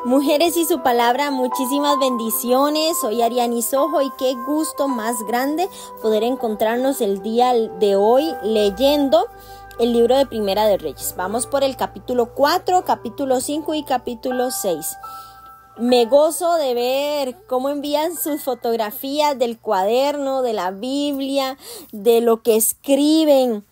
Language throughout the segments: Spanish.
Mujeres y su palabra, muchísimas bendiciones. Soy Ariani Sojo y qué gusto más grande poder encontrarnos el día de hoy leyendo el libro de Primera de Reyes. Vamos por el capítulo 4, capítulo 5 y capítulo 6. Me gozo de ver cómo envían sus fotografías del cuaderno, de la Biblia, de lo que escriben.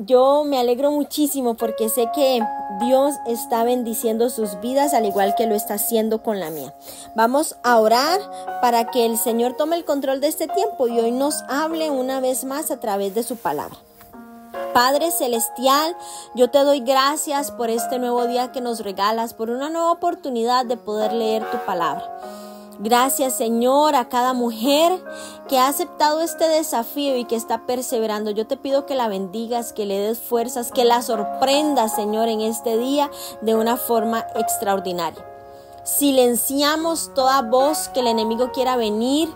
Yo me alegro muchísimo porque sé que Dios está bendiciendo sus vidas al igual que lo está haciendo con la mía. Vamos a orar para que el Señor tome el control de este tiempo y hoy nos hable una vez más a través de su palabra. Padre Celestial, yo te doy gracias por este nuevo día que nos regalas, por una nueva oportunidad de poder leer tu palabra. Gracias, Señor, a cada mujer que ha aceptado este desafío y que está perseverando. Yo te pido que la bendigas, que le des fuerzas, que la sorprendas, Señor, en este día de una forma extraordinaria. Silenciamos toda voz que el enemigo quiera venir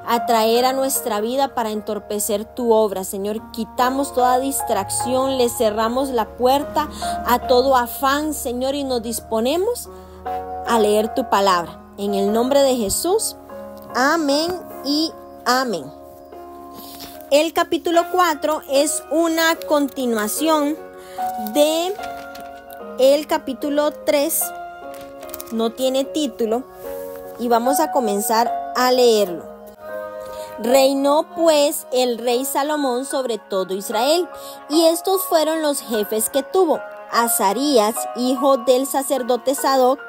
a traer a nuestra vida para entorpecer tu obra, Señor. Quitamos toda distracción, le cerramos la puerta a todo afán, Señor, y nos disponemos a leer tu palabra. En el nombre de Jesús, amén y amén. El capítulo 4 es una continuación de el capítulo 3. No tiene título y vamos a comenzar a leerlo. Reinó pues el rey Salomón sobre todo Israel, y estos fueron los jefes que tuvo: Azarías, hijo del sacerdote Sadoc;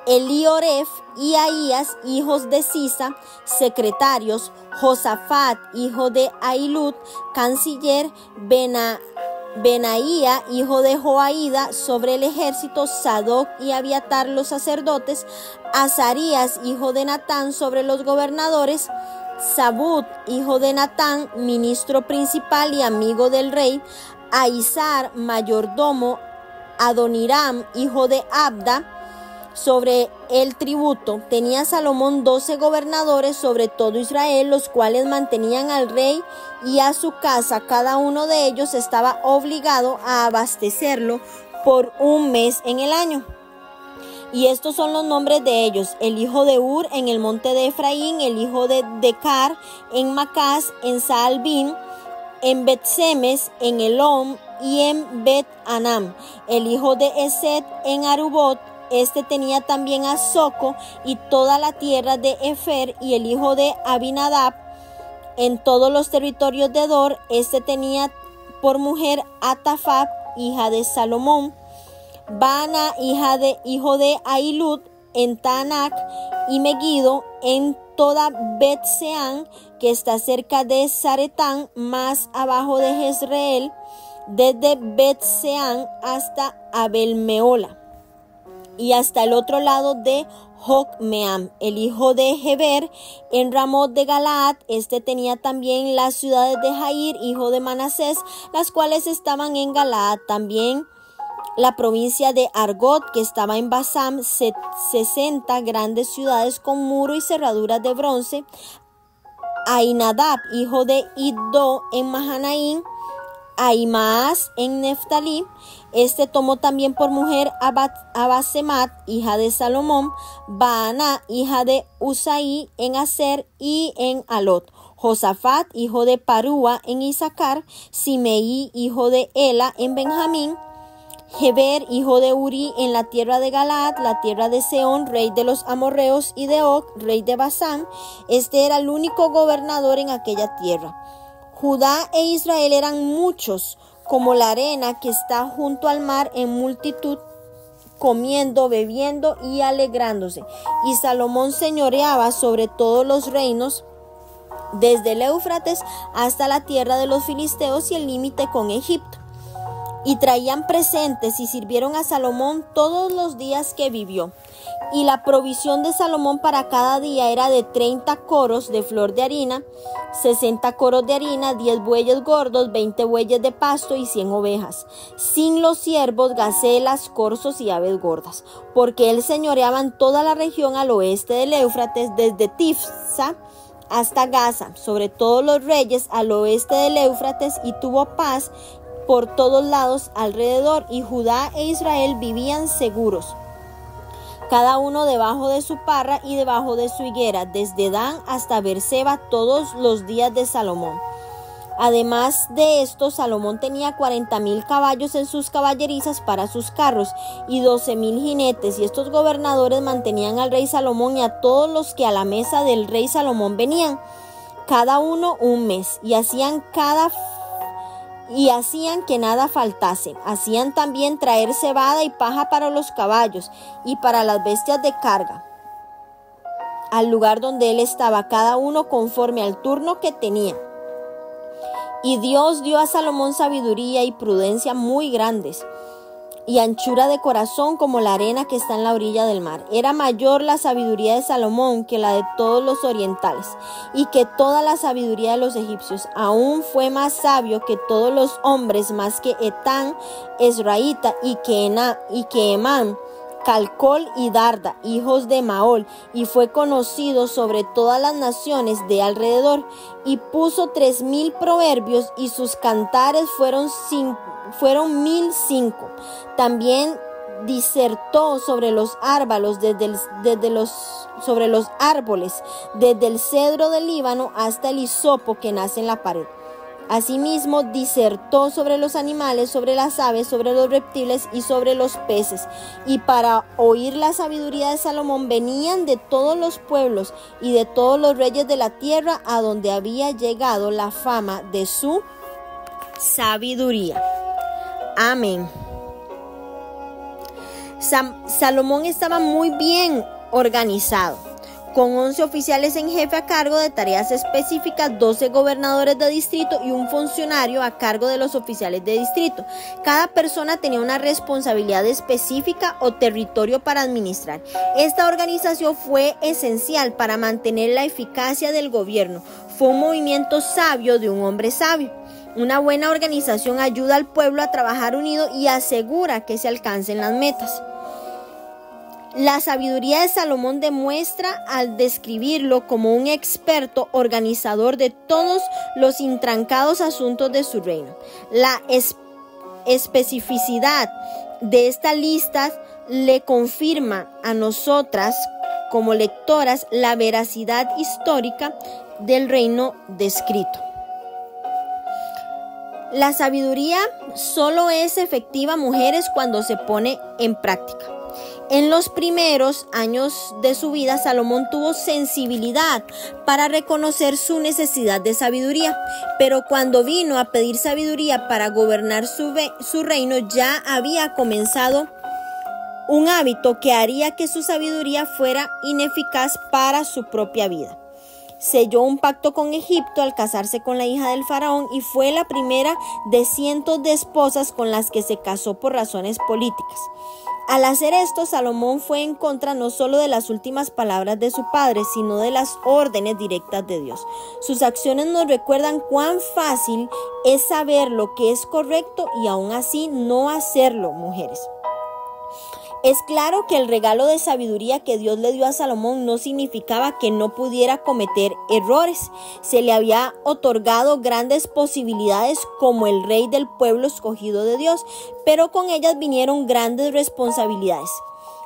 Elioref y Ahías, hijos de Sisa, secretarios; Josafat, hijo de Ahilud, canciller; Benaía, hijo de Joaída, sobre el ejército; Sadoc y Abiatar, los sacerdotes; Azarías, hijo de Natán, sobre los gobernadores; Zabud, hijo de Natán, ministro principal y amigo del rey; Aizar, mayordomo; Adoniram, hijo de Abda, sobre el tributo. Tenía Salomón 12 gobernadores sobre todo Israel, los cuales mantenían al rey y a su casa. Cada uno de ellos estaba obligado a abastecerlo por un mes en el año. Y estos son los nombres de ellos: el hijo de Ur en el monte de Efraín; el hijo de Decar en Macás, en Saalbín, en Bet-Semes, en Elom y en Bet-Anam; el hijo de Esed en Arubot. Este tenía también a Soco y toda la tierra de Efer; y el hijo de Abinadab en todos los territorios de Dor. Este tenía por mujer a Tafat, hija de Salomón; Bana, hijo de Ahilud, en Taanac; y Megiddo en toda Bet-Seán, que está cerca de Zaretán, más abajo de Jezreel, desde Bet-Seán hasta Abel-Meola, y hasta el otro lado de Jocmeam. El hijo de Heber en Ramot de Galaad. Este tenía también las ciudades de Jair, hijo de Manasés, las cuales estaban en Galaad. También la provincia de Argot, que estaba en Basán, 60 grandes ciudades con muro y cerraduras de bronce. Ainadab, hijo de Iddo, en Mahanaim; Ahimaas en Neftalí. Este tomó también por mujer a Basemat, hija de Salomón; Baana, hija de Usaí, en Aser y en Alot; Josafat, hijo de Parúa, en Isaacar; Simeí, hijo de Ela, en Benjamín; Heber, hijo de Uri, en la tierra de Galaad, la tierra de Seón, rey de los amorreos, y de Og, rey de Basán. Este era el único gobernador en aquella tierra. Judá e Israel eran muchos, como la arena que está junto al mar, en multitud, comiendo, bebiendo y alegrándose. Y Salomón señoreaba sobre todos los reinos, desde el Éufrates hasta la tierra de los filisteos y el límite con Egipto. Y traían presentes y sirvieron a Salomón todos los días que vivió. Y la provisión de Salomón para cada día era de 30 coros de flor de harina, 60 coros de harina, 10 bueyes gordos, 20 bueyes de pasto y 100 ovejas, sin los ciervos, gacelas, corzos y aves gordas, porque él señoreaba en toda la región al oeste del Éufrates, desde Tifsa hasta Gaza, sobre todos los reyes al oeste del Éufrates, y tuvo paz por todos lados alrededor, y Judá e Israel vivían seguros. cada uno debajo de su parra y debajo de su higuera, desde Dan hasta Beerseba, todos los días de Salomón. Además de esto, Salomón tenía 40,000 caballos en sus caballerizas para sus carros y 12,000 jinetes, y estos gobernadores mantenían al rey Salomón y a todos los que a la mesa del rey Salomón venían, cada uno un mes, y hacían que nada faltase. Hacían también traer cebada y paja para los caballos y para las bestias de carga, al lugar donde él estaba, cada uno conforme al turno que tenía. Y Dios dio a Salomón sabiduría y prudencia muy grandes, y anchura de corazón como la arena que está en la orilla del mar. Era mayor la sabiduría de Salomón que la de todos los orientales, y que toda la sabiduría de los egipcios. Aún fue más sabio que todos los hombres, más que Etán, Esraíta, y que Emán, Calcol y Darda, hijos de Maol, y fue conocido sobre todas las naciones de alrededor, y puso 3,000 proverbios, y sus cantares fueron 1,005. También disertó sobre los árboles, sobre los árboles, desde el cedro del Líbano hasta el hisopo que nace en la pared. Asimismo, disertó sobre los animales, sobre las aves, sobre los reptiles y sobre los peces. Y para oír la sabiduría de Salomón venían de todos los pueblos y de todos los reyes de la tierra, a donde había llegado la fama de su sabiduría. Amén. Salomón estaba muy bien organizado, con 11 oficiales en jefe a cargo de tareas específicas, 12 gobernadores de distrito y un funcionario a cargo de los oficiales de distrito. Cada persona tenía una responsabilidad específica o territorio para administrar. Esta organización fue esencial para mantener la eficacia del gobierno. Fue un movimiento sabio de un hombre sabio. Una buena organización ayuda al pueblo a trabajar unido y asegura que se alcancen las metas. La sabiduría de Salomón demuestra al describirlo como un experto organizador de todos los intrancados asuntos de su reino. La especificidad de esta lista le confirma a nosotras como lectoras la veracidad histórica del reino descrito. La sabiduría solo es efectiva, mujeres, cuando se pone en práctica. En los primeros años de su vida, Salomón tuvo sensibilidad para reconocer su necesidad de sabiduría, pero cuando vino a pedir sabiduría para gobernar su reino, ya había comenzado un hábito que haría que su sabiduría fuera ineficaz para su propia vida. Selló un pacto con Egipto al casarse con la hija del faraón y fue la primera de cientos de esposas con las que se casó por razones políticas. Al hacer esto, Salomón fue en contra no solo de las últimas palabras de su padre, sino de las órdenes directas de Dios. Sus acciones nos recuerdan cuán fácil es saber lo que es correcto y aún así no hacerlo, mujeres. Es claro que el regalo de sabiduría que Dios le dio a Salomón no significaba que no pudiera cometer errores. Se le había otorgado grandes posibilidades como el rey del pueblo escogido de Dios, pero con ellas vinieron grandes responsabilidades.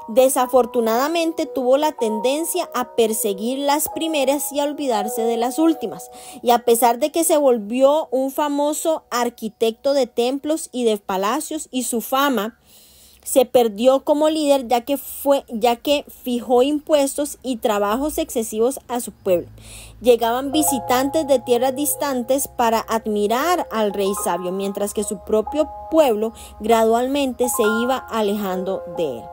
Desafortunadamente tuvo la tendencia a perseguir las primeras y a olvidarse de las últimas. Y a pesar de que se volvió un famoso arquitecto de templos y de palacios, y su fama se perdió como líder ya que fijó impuestos y trabajos excesivos a su pueblo. Llegaban visitantes de tierras distantes para admirar al rey sabio, mientras que su propio pueblo gradualmente se iba alejando de él.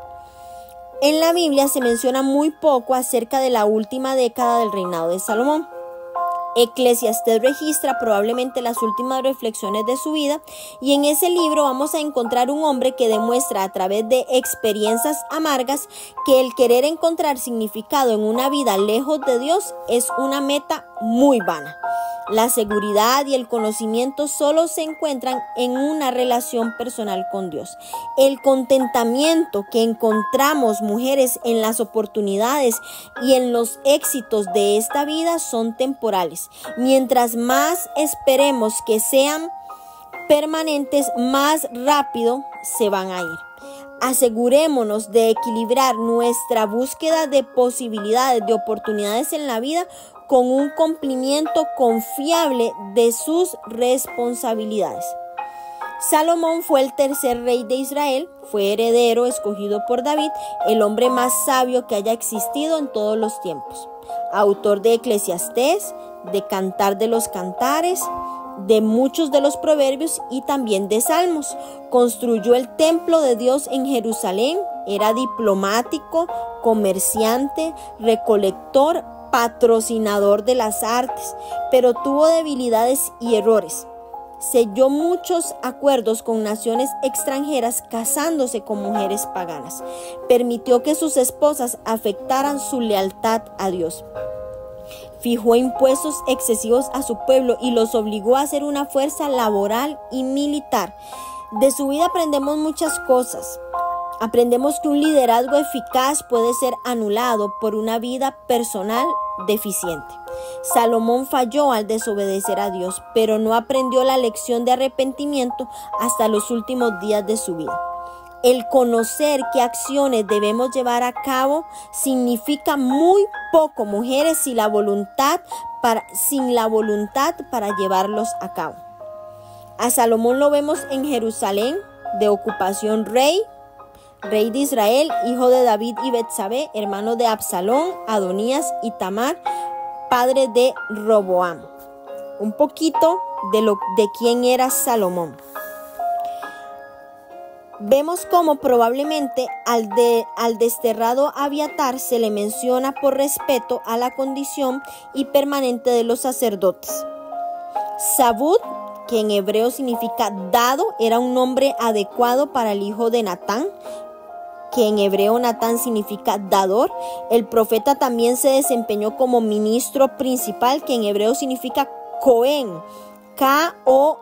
En la Biblia se menciona muy poco acerca de la última década del reinado de Salomón. Eclesiastés registra probablemente las últimas reflexiones de su vida, y en ese libro vamos a encontrar un hombre que demuestra a través de experiencias amargas que el querer encontrar significado en una vida lejos de Dios es una meta muy vana. La seguridad y el conocimiento solo se encuentran en una relación personal con Dios. El contentamiento que encontramos, mujeres, en las oportunidades y en los éxitos de esta vida son temporales. Mientras más esperemos que sean permanentes, más rápido se van a ir. Asegurémonos de equilibrar nuestra búsqueda de posibilidades, de oportunidades en la vida con un cumplimiento confiable de sus responsabilidades. Salomón fue el tercer rey de Israel, fue heredero escogido por David, el hombre más sabio que haya existido en todos los tiempos. Autor de Eclesiastés, de Cantar de los Cantares, de muchos de los proverbios y también de salmos. Construyó el templo de Dios en Jerusalén, era diplomático, comerciante, recolector, patrocinador de las artes, pero tuvo debilidades y errores. Selló muchos acuerdos con naciones extranjeras casándose con mujeres paganas. Permitió que sus esposas afectaran su lealtad a Dios. Fijó impuestos excesivos a su pueblo y los obligó a ser una fuerza laboral y militar. De su vida aprendemos muchas cosas. Aprendemos que un liderazgo eficaz puede ser anulado por una vida personal deficiente. Salomón falló al desobedecer a Dios, pero no aprendió la lección de arrepentimiento hasta los últimos días de su vida. El conocer qué acciones debemos llevar a cabo significa muy poco, mujeres, sin la voluntad para llevarlos a cabo. A Salomón lo vemos en Jerusalén, de ocupación rey de Israel, hijo de David y Betsabé, hermano de Absalón, Adonías y Tamar, padre de Roboam. Un poquito de quién era Salomón. Vemos cómo probablemente al desterrado Abiatar se le menciona por respeto a la condición y permanente de los sacerdotes. Zabud, que en hebreo significa dado, era un nombre adecuado para el hijo de Natán, que en hebreo Natán significa dador. El profeta también se desempeñó como ministro principal, que en hebreo significa Cohen, K-O-H-E-N,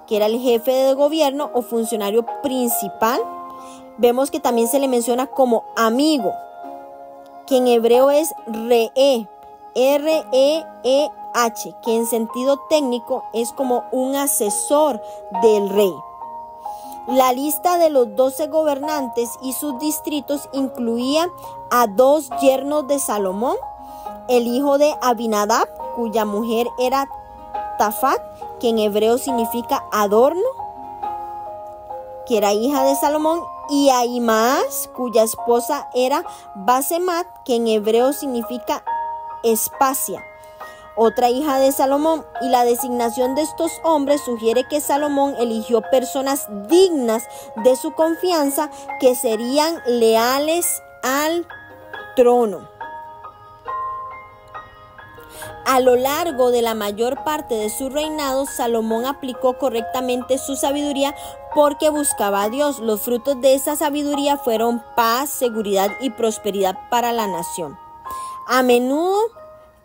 que era el jefe de gobierno o funcionario principal. Vemos que también se le menciona como amigo, que en hebreo es Re'eh, R-E-E-H, que en sentido técnico es como un asesor del rey. La lista de los 12 gobernantes y sus distritos incluía a 2 yernos de Salomón, el hijo de Abinadab, cuya mujer era Tafat, que en hebreo significa adorno, que era hija de Salomón, y Ahimaas, cuya esposa era Basemat, que en hebreo significa espacia, otra hija de Salomón. Y la designación de estos hombres sugiere que Salomón eligió personas dignas de su confianza que serían leales al trono. A lo largo de la mayor parte de su reinado, Salomón aplicó correctamente su sabiduría porque buscaba a Dios. Los frutos de esa sabiduría fueron paz, seguridad y prosperidad para la nación. A menudo,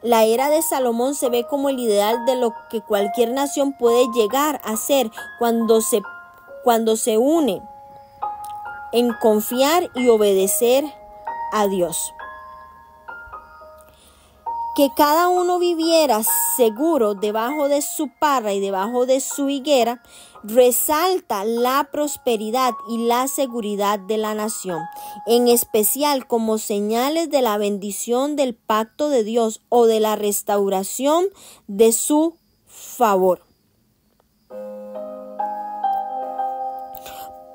la era de Salomón se ve como el ideal de lo que cualquier nación puede llegar a ser cuando se une en confiar y obedecer a Dios. Que cada uno viviera seguro debajo de su parra y debajo de su higuera resalta la prosperidad y la seguridad de la nación, en especial como señales de la bendición del pacto de Dios o de la restauración de su favor.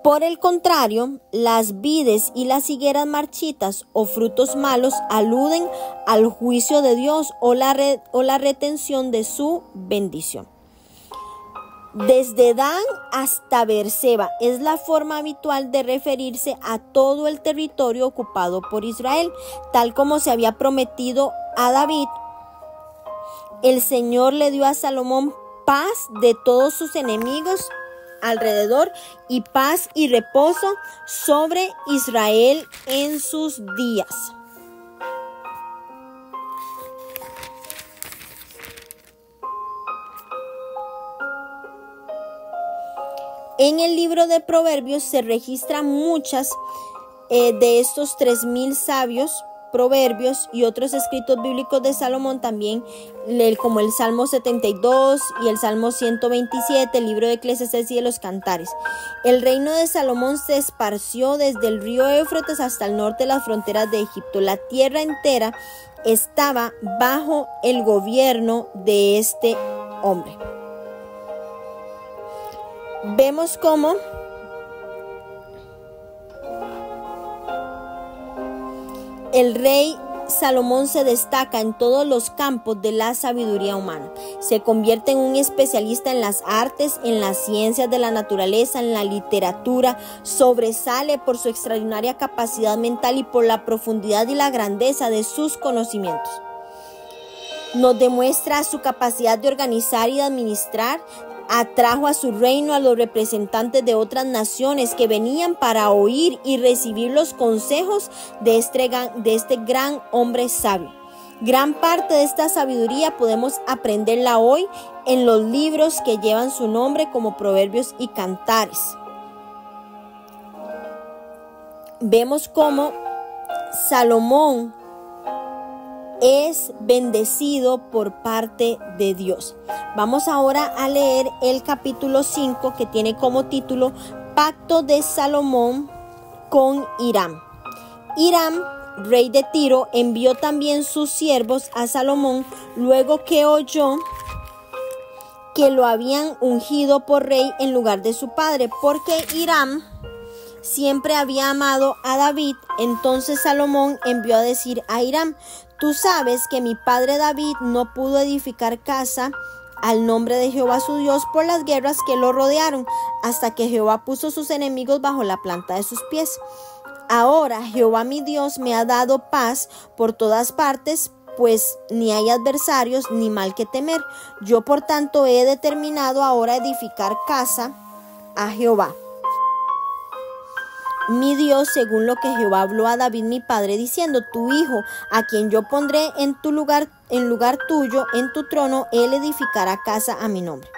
Por el contrario, las vides y las higueras marchitas o frutos malos aluden al juicio de Dios o la retención de su bendición. Desde Dan hasta Beerseba es la forma habitual de referirse a todo el territorio ocupado por Israel, tal como se había prometido a David. El Señor le dio a Salomón paz de todos sus enemigos alrededor y paz y reposo sobre Israel en sus días. En el libro de Proverbios se registran muchas de estos 3000 sabios Proverbios y otros escritos bíblicos de Salomón también, como el Salmo 72 y el Salmo 127, el libro de Eclesiastés y de los Cantares. El reino de Salomón se esparció desde el río Éufrates hasta el norte de las fronteras de Egipto. La tierra entera estaba bajo el gobierno de este hombre. Vemos cómo el rey Salomón se destaca en todos los campos de la sabiduría humana. Se convierte en un especialista en las artes, en las ciencias de la naturaleza, en la literatura. Sobresale por su extraordinaria capacidad mental y por la profundidad y la grandeza de sus conocimientos. Nos demuestra su capacidad de organizar y de administrar. Atrajo a su reino a los representantes de otras naciones que venían para oír y recibir los consejos de este gran hombre sabio. Gran parte de esta sabiduría podemos aprenderla hoy en los libros que llevan su nombre, como Proverbios y Cantares. Vemos cómo Salomón es bendecido por parte de Dios. Vamos ahora a leer el capítulo 5, que tiene como título Pacto de Salomón con Hiram. Hiram, rey de Tiro, envió también sus siervos a Salomón luego que oyó que lo habían ungido por rey en lugar de su padre, porque Hiram siempre había amado a David. Entonces Salomón envió a decir a Hiram: tú sabes que mi padre David no pudo edificar casa al nombre de Jehová su Dios por las guerras que lo rodearon, hasta que Jehová puso sus enemigos bajo la planta de sus pies. Ahora Jehová mi Dios me ha dado paz por todas partes, pues ni hay adversarios ni mal que temer. Yo por tanto he determinado ahora edificar casa a Jehová mi Dios, según lo que Jehová habló a David mi padre, diciendo: tu hijo, a quien yo pondré en lugar tuyo, en tu trono, él edificará casa a mi nombre.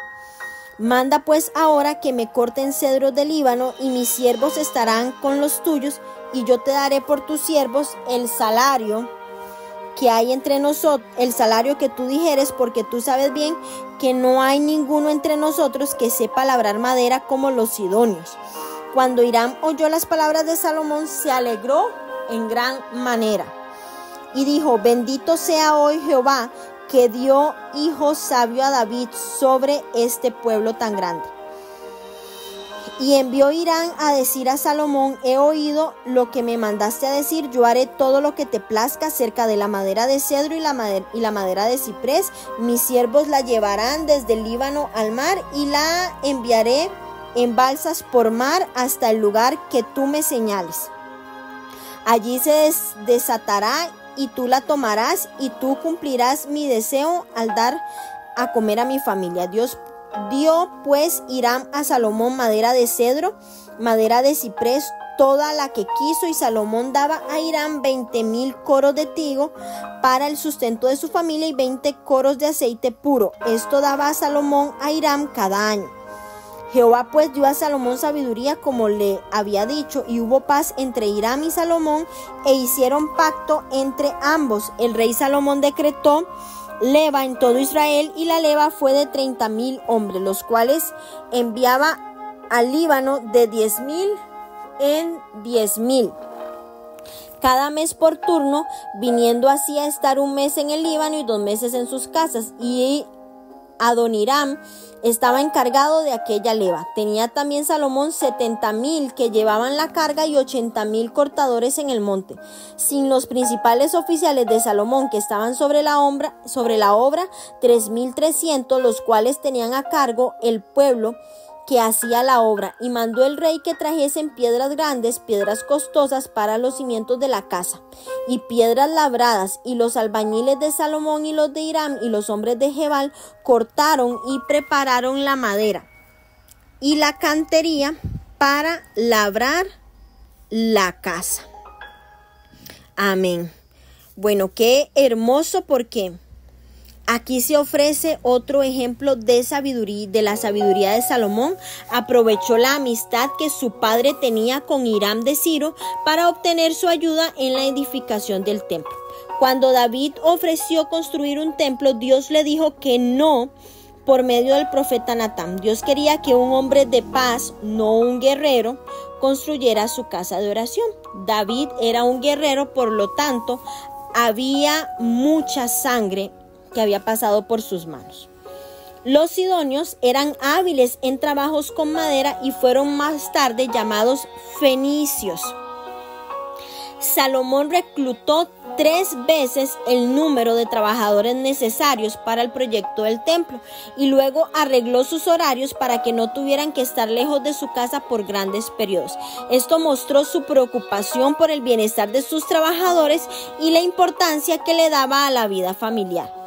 Manda pues ahora que me corten cedros del Líbano, y mis siervos estarán con los tuyos, y yo te daré por tus siervos el salario que hay entre nosotros, el salario que tú dijeres, porque tú sabes bien que no hay ninguno entre nosotros que sepa labrar madera como los sidonios. Cuando Hiram oyó las palabras de Salomón, se alegró en gran manera y dijo: bendito sea hoy Jehová, que dio hijo sabio a David sobre este pueblo tan grande. Y envió Hiram a decir a Salomón: he oído lo que me mandaste a decir, yo haré todo lo que te plazca acerca de la madera de cedro y la madera de ciprés. Mis siervos la llevarán desde el Líbano al mar, y la enviaré en balsas por mar hasta el lugar que tú me señales. Allí se desatará y tú la tomarás, y tú cumplirás mi deseo al dar a comer a mi familia. Dios dio pues Hiram a Salomón madera de cedro, madera de ciprés, toda la que quiso, y Salomón daba a Hiram 20,000 coros de trigo para el sustento de su familia y 20 coros de aceite puro. Esto daba a Salomón a Hiram cada año. Jehová pues dio a Salomón sabiduría como le había dicho, y hubo paz entre Hiram y Salomón, e hicieron pacto entre ambos. El rey Salomón decretó leva en todo Israel, y la leva fue de 30,000 hombres, los cuales enviaba al Líbano de 10,000 en 10,000. Cada mes por turno, viniendo así a estar un mes en el Líbano y 2 meses en sus casas. Y Adoniram estaba encargado de aquella leva. Tenía también Salomón 70,000 que llevaban la carga y 80,000 cortadores en el monte. Sin los principales oficiales de Salomón que estaban sobre la obra 3,300, los cuales tenían a cargo el pueblo que hacía la obra. Y mandó el rey que trajesen piedras grandes, piedras costosas para los cimientos de la casa, y piedras labradas. Y los albañiles de Salomón y los de Hiram y los hombres de Gebal cortaron y prepararon la madera y la cantería para labrar la casa. Amén. Bueno, qué hermoso, porque Aquí se ofrece otro ejemplo de la sabiduría de Salomón. Aprovechó la amistad que su padre tenía con Hiram de Ciro para obtener su ayuda en la edificación del templo. Cuando David ofreció construir un templo, Dios le dijo que no por medio del profeta Natán. Dios quería que un hombre de paz, no un guerrero, construyera su casa de oración. David era un guerrero, por lo tanto, había mucha sangre que había pasado por sus manos. Los sidonios eran hábiles en trabajos con madera y fueron más tarde llamados fenicios. Salomón reclutó 3 veces el número de trabajadores necesarios para el proyecto del templo y luego arregló sus horarios para que no tuvieran que estar lejos de su casa por grandes periodos. Esto mostró su preocupación por el bienestar de sus trabajadores y la importancia que le daba a la vida familiar.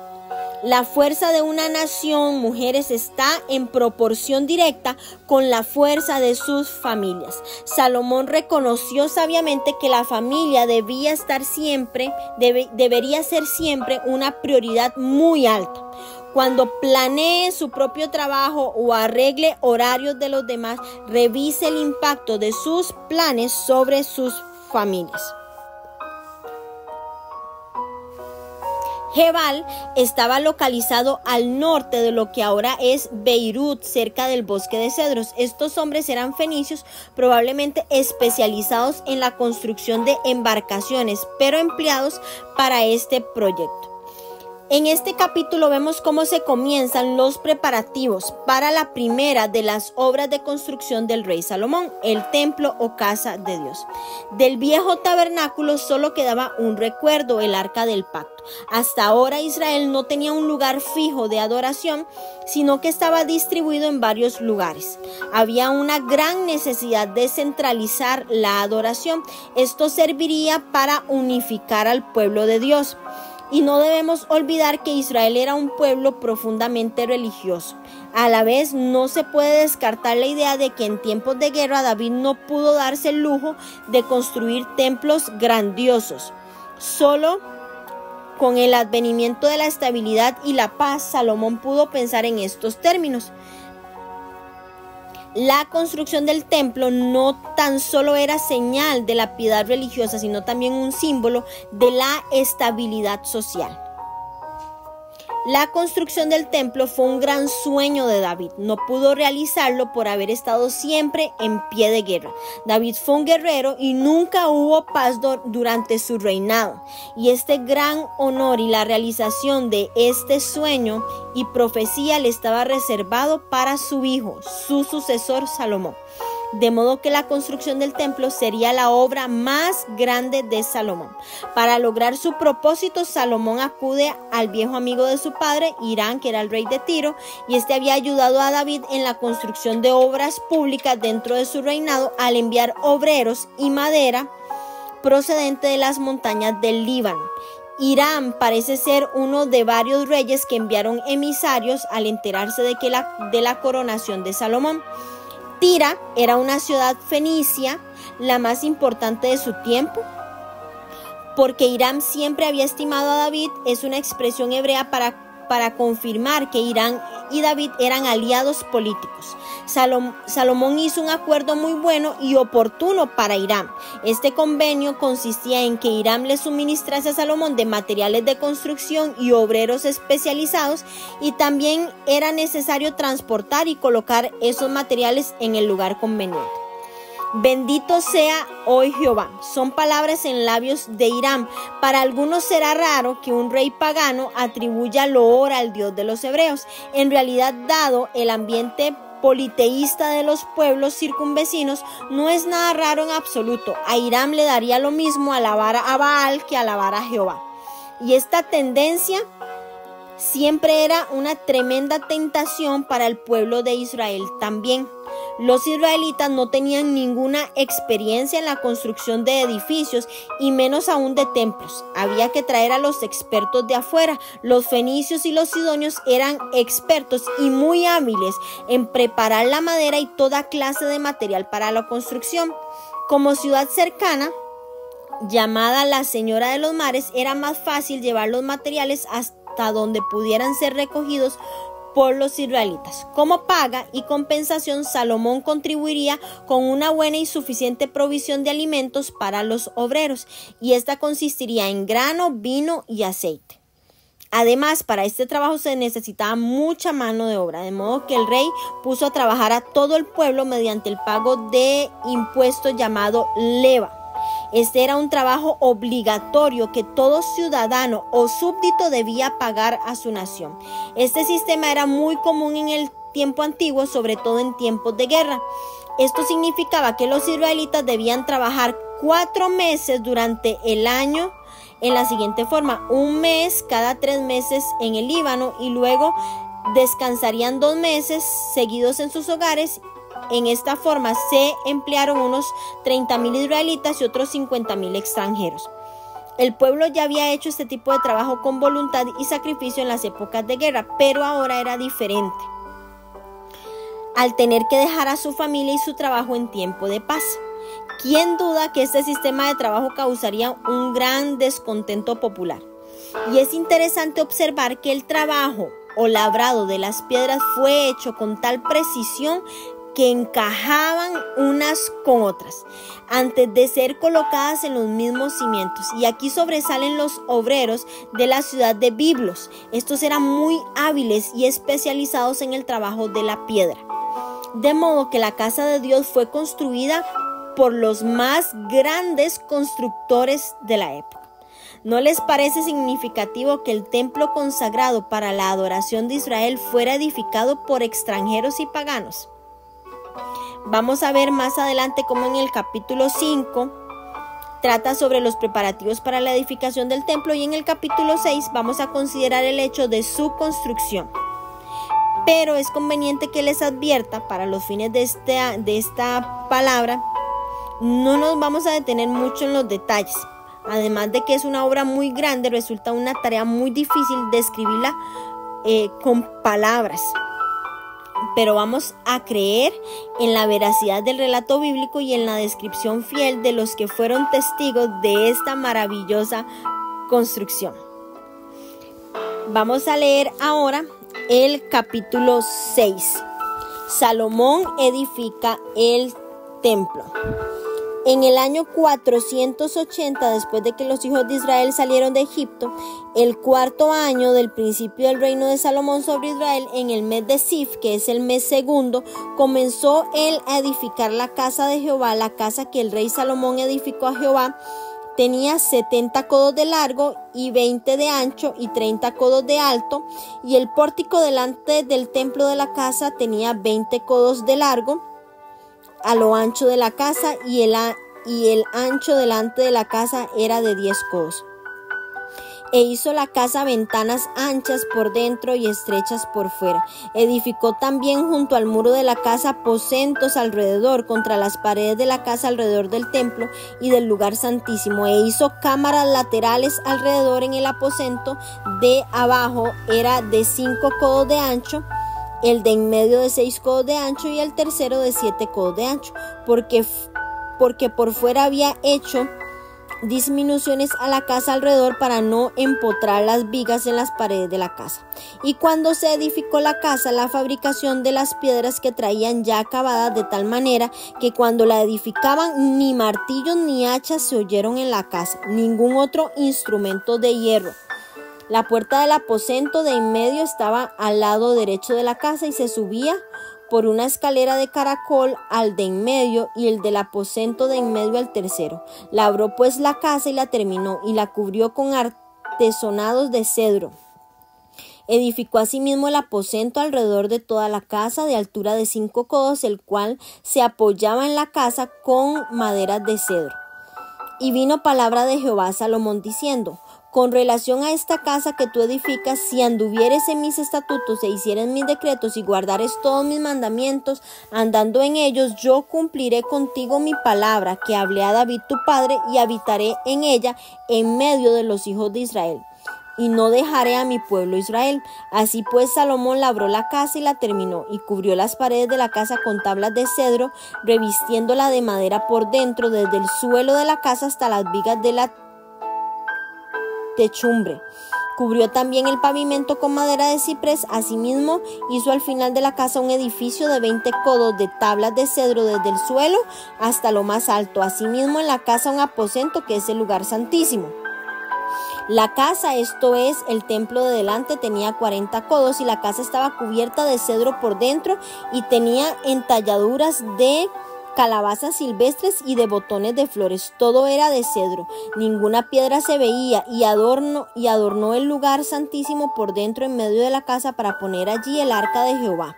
La fuerza de una nación, mujeres, está en proporción directa con la fuerza de sus familias. Salomón reconoció sabiamente que la familia debería ser siempre una prioridad muy alta. Cuando planee su propio trabajo o arregle horarios de los demás, revise el impacto de sus planes sobre sus familias. Gebal estaba localizado al norte de lo que ahora es Beirut, cerca del bosque de cedros. Estos hombres eran fenicios, probablemente especializados en la construcción de embarcaciones, pero empleados para este proyecto. En este capítulo vemos cómo se comienzan los preparativos para la primera de las obras de construcción del rey Salomón, el templo o casa de Dios. Del viejo tabernáculo solo quedaba un recuerdo, el arca del pacto. Hasta ahora Israel no tenía un lugar fijo de adoración, sino que estaba distribuido en varios lugares. Había una gran necesidad de centralizar la adoración. Esto serviría para unificar al pueblo de Dios. Y no debemos olvidar que Israel era un pueblo profundamente religioso. A la vez, no se puede descartar la idea de que en tiempos de guerra David no pudo darse el lujo de construir templos grandiosos. Solo con el advenimiento de la estabilidad y la paz, Salomón pudo pensar en estos términos. La construcción del templo no tan solo era señal de la piedad religiosa, sino también un símbolo de la estabilidad social. La construcción del templo fue un gran sueño de David. No pudo realizarlo por haber estado siempre en pie de guerra. David fue un guerrero y nunca hubo paz durante su reinado. Y este gran honor y la realización de este sueño y profecía le estaba reservado para su hijo, su sucesor Salomón. De modo que la construcción del templo sería la obra más grande de Salomón. Para lograr su propósito, Salomón acude al viejo amigo de su padre, Hiram, que era el rey de Tiro, y este había ayudado a David en la construcción de obras públicas dentro de su reinado al enviar obreros y madera procedente de las montañas del Líbano. Hiram parece ser uno de varios reyes que enviaron emisarios al enterarse de la coronación de Salomón. Tira era una ciudad fenicia, la más importante de su tiempo, porque Hiram siempre había estimado a David. Es una expresión hebrea para confirmar que Hiram y David eran aliados políticos. Salomón hizo un acuerdo muy bueno y oportuno para Hiram. Este convenio consistía en que Hiram le suministrase a Salomón de materiales de construcción y obreros especializados, y también era necesario transportar y colocar esos materiales en el lugar conveniente. Bendito sea hoy Jehová, son palabras en labios de Hiram. Para algunos será raro que un rey pagano atribuya loor al Dios de los hebreos. En realidad, dado el ambiente politeísta de los pueblos circunvecinos, no es nada raro en absoluto. A Hiram le daría lo mismo alabar a Baal que alabar a Jehová. Y esta tendencia siempre era una tremenda tentación para el pueblo de Israel también. Los israelitas no tenían ninguna experiencia en la construcción de edificios y menos aún de templos. Había que traer a los expertos de afuera. Los fenicios y los sidonios eran expertos y muy hábiles en preparar la madera y toda clase de material para la construcción. Como ciudad cercana, llamada la Señora de los Mares, era más fácil llevar los materiales hasta hasta donde pudieran ser recogidos por los israelitas. Como paga y compensación, Salomón contribuiría con una buena y suficiente provisión de alimentos para los obreros, y esta consistiría en grano, vino y aceite. Además, para este trabajo se necesitaba mucha mano de obra, de modo que el rey puso a trabajar a todo el pueblo mediante el pago de impuestos llamado leva. Este era un trabajo obligatorio que todo ciudadano o súbdito debía pagar a su nación. Este sistema era muy común en el tiempo antiguo, sobre todo en tiempos de guerra. Esto significaba que los israelitas debían trabajar 4 meses durante el año en la siguiente forma: un mes cada 3 meses en el Líbano, y luego descansarían 2 meses seguidos en sus hogares. En esta forma se emplearon unos 30,000 israelitas y otros 50,000 extranjeros. El pueblo ya había hecho este tipo de trabajo con voluntad y sacrificio en las épocas de guerra, pero ahora era diferente, al tener que dejar a su familia y su trabajo en tiempo de paz. ¿Quién duda que este sistema de trabajo causaría un gran descontento popular? Y es interesante observar que el trabajo o labrado de las piedras fue hecho con tal precisión que encajaban unas con otras antes de ser colocadas en los mismos cimientos. Y aquí sobresalen los obreros de la ciudad de Biblos. Estos eran muy hábiles y especializados en el trabajo de la piedra. De modo que la casa de Dios fue construida por los más grandes constructores de la época. ¿No les parece significativo que el templo consagrado para la adoración de Israel fuera edificado por extranjeros y paganos? Vamos a ver más adelante cómo en el capítulo 5 trata sobre los preparativos para la edificación del templo, y en el capítulo 6 vamos a considerar el hecho de su construcción. Pero es conveniente que les advierta, para los fines de esta palabra, no nos vamos a detener mucho en los detalles. Además de que es una obra muy grande, resulta una tarea muy difícil describirla con palabras. Pero vamos a creer en la veracidad del relato bíblico y en la descripción fiel de los que fueron testigos de esta maravillosa construcción. Vamos a leer ahora el capítulo 6. Salomón edifica el templo. En el año 480, después de que los hijos de Israel salieron de Egipto, el 4.º año del principio del reino de Salomón sobre Israel, en el mes de Sif, que es el mes segundo, comenzó él a edificar la casa de Jehová. La casa que el rey Salomón edificó a Jehová tenía 70 codos de largo y 20 de ancho y 30 codos de alto, y el pórtico delante del templo de la casa tenía 20 codos de largo a lo ancho de la casa, y el ancho delante de la casa era de 10 codos. E hizo la casa ventanas anchas por dentro y estrechas por fuera. Edificó también junto al muro de la casa aposentos alrededor, contra las paredes de la casa alrededor del templo y del lugar santísimo. E hizo cámaras laterales alrededor. En el aposento de abajo era de 5 codos de ancho, el de en medio de 6 codos de ancho y el tercero de 7 codos de ancho, porque por fuera había hecho disminuciones a la casa alrededor para no empotrar las vigas en las paredes de la casa. Y cuando se edificó la casa, la fabricación de las piedras que traían ya acabadas, de tal manera que cuando la edificaban ni martillos ni hachas se oyeron en la casa, ningún otro instrumento de hierro. La puerta del aposento de en medio estaba al lado derecho de la casa y se subía por una escalera de caracol al de en medio, y el del aposento de en medio al tercero. Labró pues la casa y la terminó, y la cubrió con artesonados de cedro. Edificó asimismo el aposento alrededor de toda la casa, de altura de 5 codos, el cual se apoyaba en la casa con maderas de cedro. Y vino palabra de Jehová a Salomón diciendo: con relación a esta casa que tú edificas, si anduvieres en mis estatutos e hicieres mis decretos y guardares todos mis mandamientos, andando en ellos, yo cumpliré contigo mi palabra que hablé a David tu padre, y habitaré en ella en medio de los hijos de Israel, y no dejaré a mi pueblo Israel. Así pues, Salomón labró la casa y la terminó, y cubrió las paredes de la casa con tablas de cedro, revistiéndola de madera por dentro, desde el suelo de la casa hasta las vigas de la techumbre. Cubrió también el pavimento con madera de ciprés. Asimismo, hizo al final de la casa un edificio de 20 codos de tablas de cedro desde el suelo hasta lo más alto. Asimismo, en la casa un aposento que es el lugar santísimo. La casa, esto es, el templo de delante, tenía 40 codos y la casa estaba cubierta de cedro por dentro y tenía entalladuras de calabazas silvestres y de botones de flores. Todo era de cedro, ninguna piedra se veía, y adornó el lugar santísimo por dentro en medio de la casa para poner allí el arca de Jehová.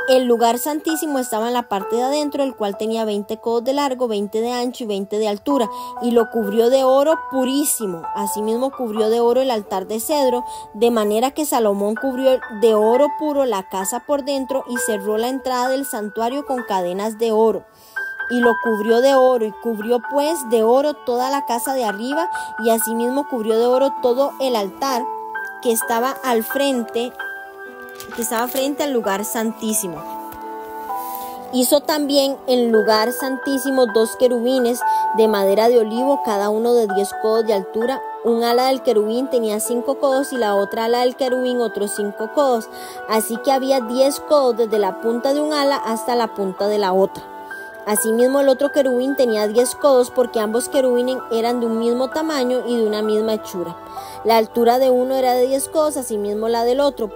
El lugar santísimo estaba en la parte de adentro, el cual tenía 20 codos de largo, 20 de ancho y 20 de altura, y lo cubrió de oro purísimo. Asimismo cubrió de oro el altar de cedro, de manera que Salomón cubrió de oro puro la casa por dentro y cerró la entrada del santuario con cadenas de oro. Y lo cubrió de oro, y cubrió pues de oro toda la casa de arriba, y asimismo cubrió de oro todo el altar que estaba frente al lugar santísimo. Hizo también en lugar santísimo 2 querubines de madera de olivo, cada uno de 10 codos de altura. Un ala del querubín tenía 5 codos y la otra ala del querubín otros 5 codos. Así que había 10 codos desde la punta de un ala hasta la punta de la otra. Asimismo, el otro querubín tenía 10 codos, porque ambos querubines eran de un mismo tamaño y de una misma hechura. La altura de uno era de 10 codos, asimismo la del otro.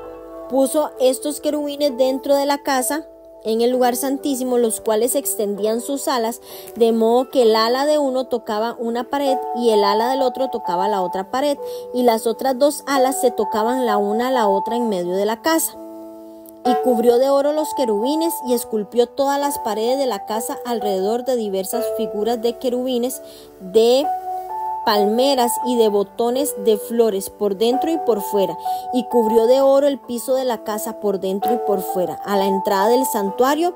Puso estos querubines dentro de la casa en el lugar santísimo, los cuales extendían sus alas, de modo que el ala de uno tocaba una pared y el ala del otro tocaba la otra pared, y las otras 2 alas se tocaban la una a la otra en medio de la casa. Y cubrió de oro los querubines y esculpió todas las paredes de la casa alrededor de diversas figuras de querubines, de palmeras y de botones de flores por dentro y por fuera, y cubrió de oro el piso de la casa por dentro y por fuera. A la entrada del santuario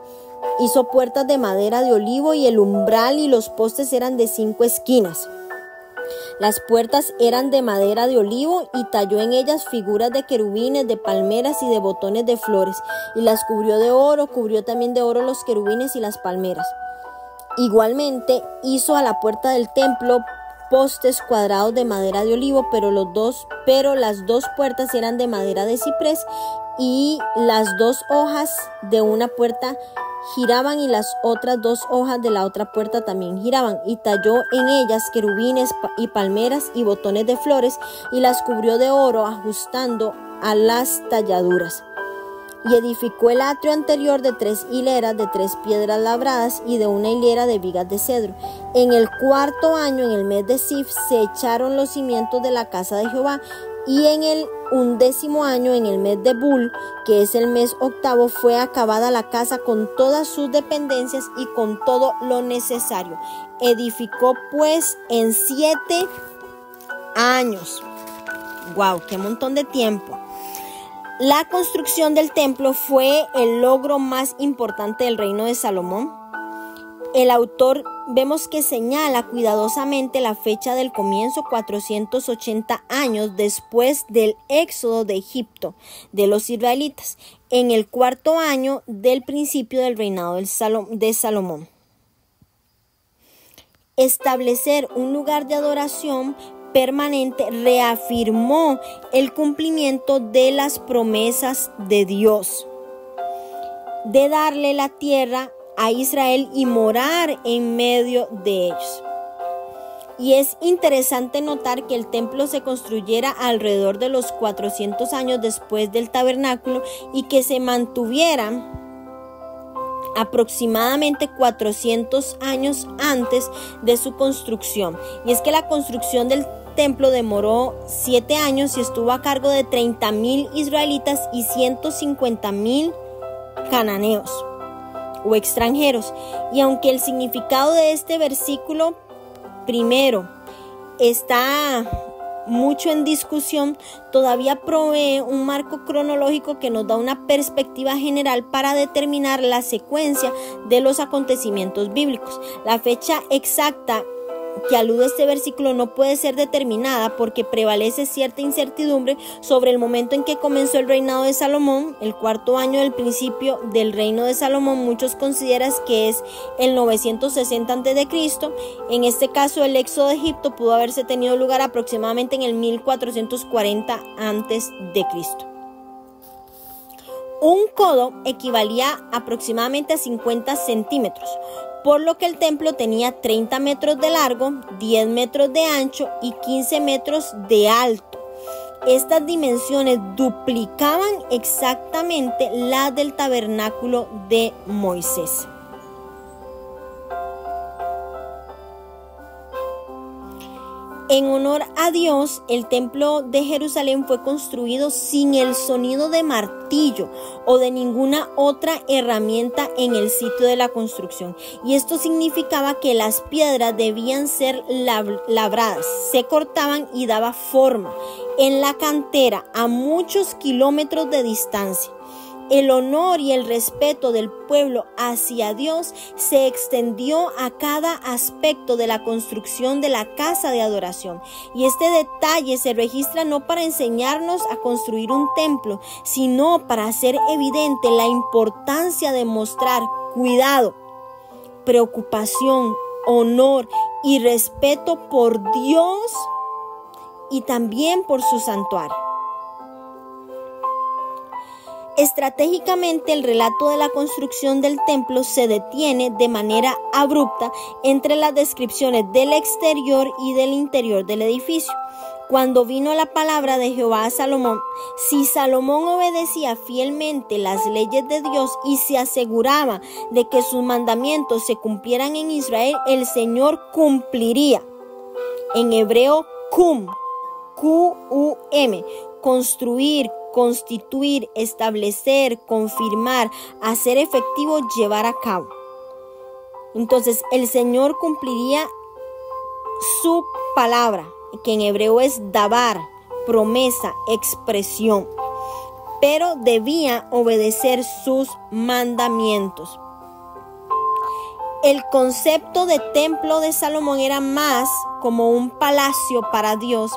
hizo puertas de madera de olivo, y el umbral y los postes eran de 5 esquinas. Las puertas eran de madera de olivo, y talló en ellas figuras de querubines, de palmeras y de botones de flores, y las cubrió de oro. Cubrió también de oro los querubines y las palmeras. Igualmente hizo a la puerta del templo postes cuadrados de madera de olivo, pero las 2 puertas eran de madera de ciprés, y las 2 hojas de una puerta giraban y las otras 2 hojas de la otra puerta también giraban, y talló en ellas querubines y palmeras y botones de flores, y las cubrió de oro ajustando a las talladuras. Y edificó el atrio anterior de 3 hileras de 3 piedras labradas y de una hilera de vigas de cedro. En el 4º año, en el mes de Sif, se echaron los cimientos de la casa de Jehová, y en el 11º año, en el mes de Bul, que es el mes 8º, fue acabada la casa con todas sus dependencias y con todo lo necesario. Edificó pues en 7 años. ¡Wow! ¡Qué montón de tiempo! La construcción del templo fue el logro más importante del reino de Salomón. El autor vemos que señala cuidadosamente la fecha del comienzo, 480 años después del éxodo de Egipto de los israelitas, en el 4º año del principio del reinado de Salomón. Establecer un lugar de adoración permanente reafirmó el cumplimiento de las promesas de Dios, de darle la tierra a Israel y morar en medio de ellos. Y es interesante notar que el templo se construyera alrededor de los 400 años después del tabernáculo, y que se mantuviera aproximadamente 400 años antes de su construcción. Y es que la construcción del templo demoró 7 años y estuvo a cargo de 30,000 israelitas y 150,000 cananeos o extranjeros. Y aunque el significado de este versículo primero está mucho en discusión, todavía provee un marco cronológico que nos da una perspectiva general para determinar la secuencia de los acontecimientos bíblicos. La fecha exacta que alude a este versículo no puede ser determinada porque prevalece cierta incertidumbre sobre el momento en que comenzó el reinado de Salomón, el cuarto año del principio del reino de Salomón. Muchos consideran que es el 960 a.C. En este caso, el éxodo de Egipto pudo haberse tenido lugar aproximadamente en el 1440 a.C. Un codo equivalía aproximadamente a 50 centímetros, por lo que el templo tenía 30 metros de largo, 10 metros de ancho y 15 metros de alto. Estas dimensiones duplicaban exactamente las del tabernáculo de Moisés. En honor a Dios, el templo de Jerusalén fue construido sin el sonido de martillo o de ninguna otra herramienta en el sitio de la construcción. Y esto significaba que las piedras debían ser labradas, se cortaban y daba forma en la cantera a muchos kilómetros de distancia. El honor y el respeto del pueblo hacia Dios se extendió a cada aspecto de la construcción de la casa de adoración. Y este detalle se registra no para enseñarnos a construir un templo, sino para hacer evidente la importancia de mostrar cuidado, preocupación, honor y respeto por Dios y también por su santuario. Estratégicamente, el relato de la construcción del templo se detiene de manera abrupta entre las descripciones del exterior y del interior del edificio. Cuando vino la palabra de Jehová a Salomón, si Salomón obedecía fielmente las leyes de Dios y se aseguraba de que sus mandamientos se cumplieran en Israel, el Señor cumpliría. En hebreo, Q-U-M, construir, constituir, establecer, confirmar, hacer efectivo, llevar a cabo. Entonces, el Señor cumpliría su palabra, que en hebreo es dabar, promesa, expresión, pero debía obedecer sus mandamientos. El concepto de templo de Salomón era más como un palacio para Dios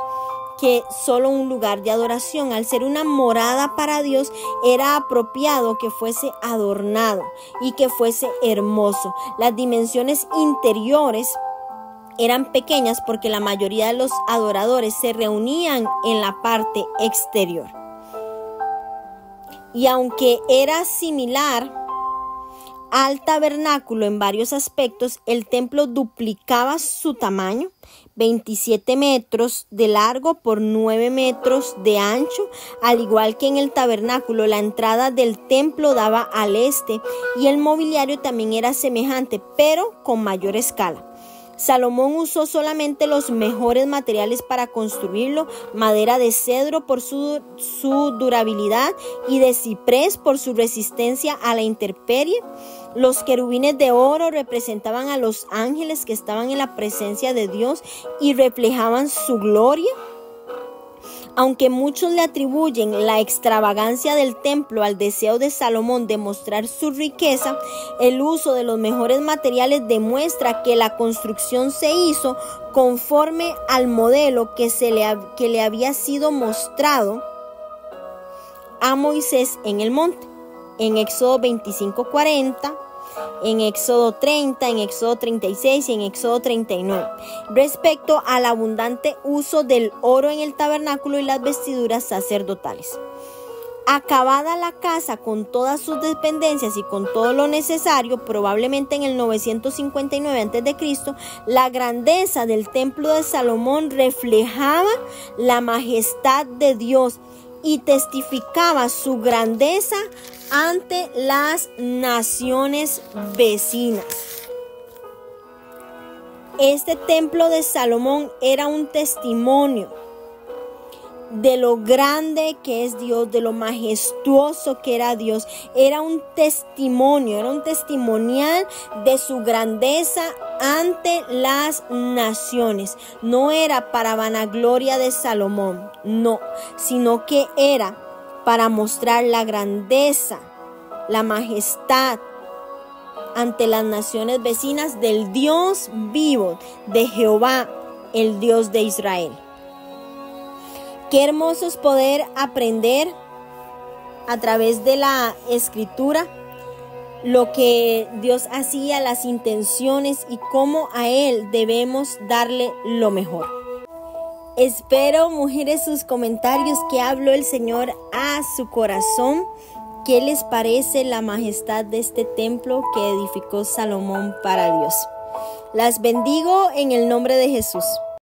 que solo un lugar de adoración. Al ser una morada para Dios, era apropiado que fuese adornado y que fuese hermoso. Las dimensiones interiores eran pequeñas porque la mayoría de los adoradores se reunían en la parte exterior. Y aunque era similar al tabernáculo en varios aspectos, el templo duplicaba su tamaño, 27 metros de largo por 9 metros de ancho. Al igual que en el tabernáculo, la entrada del templo daba al este y el mobiliario también era semejante, pero con mayor escala. Salomón usó solamente los mejores materiales para construirlo: madera de cedro por su durabilidad y de ciprés por su resistencia a la intemperie. Los querubines de oro representaban a los ángeles que estaban en la presencia de Dios y reflejaban su gloria. Aunque muchos le atribuyen la extravagancia del templo al deseo de Salomón de mostrar su riqueza, el uso de los mejores materiales demuestra que la construcción se hizo conforme al modelo que le había sido mostrado a Moisés en el monte, en Éxodo 25:40, en Éxodo 30, en Éxodo 36 y en Éxodo 39, respecto al abundante uso del oro en el tabernáculo y las vestiduras sacerdotales. Acabada la casa con todas sus dependencias y con todo lo necesario, probablemente en el 959 a.C., la grandeza del templo de Salomón reflejaba la majestad de Dios y testificaba su grandeza ante las naciones vecinas. Este templo de Salomón era un testimonio de lo grande que es Dios, de lo majestuoso que era Dios. Era un testimonio, era un testimonial de su grandeza ante las naciones. No era para vanagloria de Salomón, no, sino que era para mostrar la grandeza, la majestad ante las naciones vecinas del Dios vivo, de Jehová, el Dios de Israel. Qué hermoso es poder aprender a través de la Escritura lo que Dios hacía, las intenciones y cómo a Él debemos darle lo mejor. Espero, mujeres, sus comentarios, que habló el Señor a su corazón. ¿Qué les parece la majestad de este templo que edificó Salomón para Dios? Las bendigo en el nombre de Jesús.